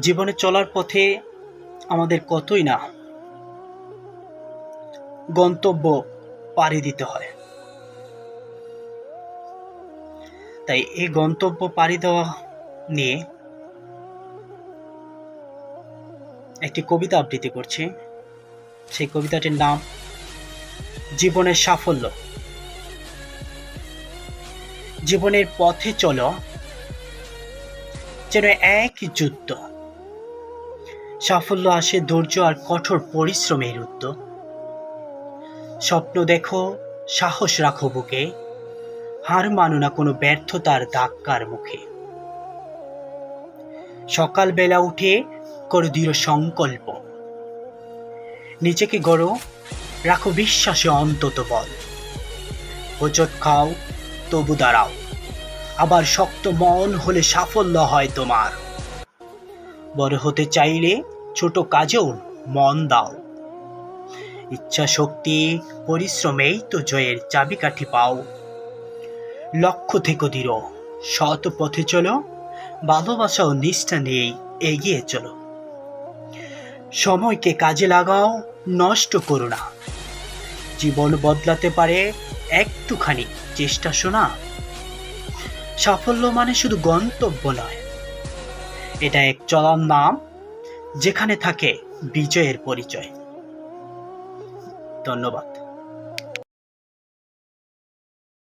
জীবনে চলার পথে আমাদের কতই না গন্তব্য পাড়ি দিতে হয়। তাই এই গন্তব্য পাড়ি দেওয়া নিয়ে একটি কবিতা আবৃত্তি করছি। সেই কবিতাটির নাম জীবনের সাফল্য। জীবনের পথে চলো যেন এক যুদ্ধ, সাফল্য আসে ধৈর্য আর কঠোর পরিশ্রমের উদ্যোগ। স্বপ্ন দেখো, সাহস রাখো বুকে, হার মানো না কোনো ব্যর্থতার ধাক্কার মুখে। সকালবেলা উঠে করো দৃঢ় সংকল্প, নিজেকে গড়ো, রাখো বিশ্বাসে অন্তত বল। হোঁচট খাও তবু দাঁড়াও, আবার শক্ত মন হলে সাফল্য হয় তোমার। বড় হতে চাইলে ছোট কাজেও মন দাও, ইচ্ছা শক্তি পরিশ্রমেই তো জয়ের চাবিকাঠি পাও। লক্ষ্য থেকে দৃঢ়, সৎ পথে চলো, ভালোবাসা ও নিষ্ঠা নিয়েই এগিয়ে চলো। সময়কে কাজে লাগাও, নষ্ট করো না, জীবন বদলাতে পারে একটুখানি চেষ্টা শোনা। সাফল্য মানে শুধু গন্তব্য নয়, এটা এক চলার নাম যেখানে থাকে বিজয়ের পরিচয়। ধন্যবাদ।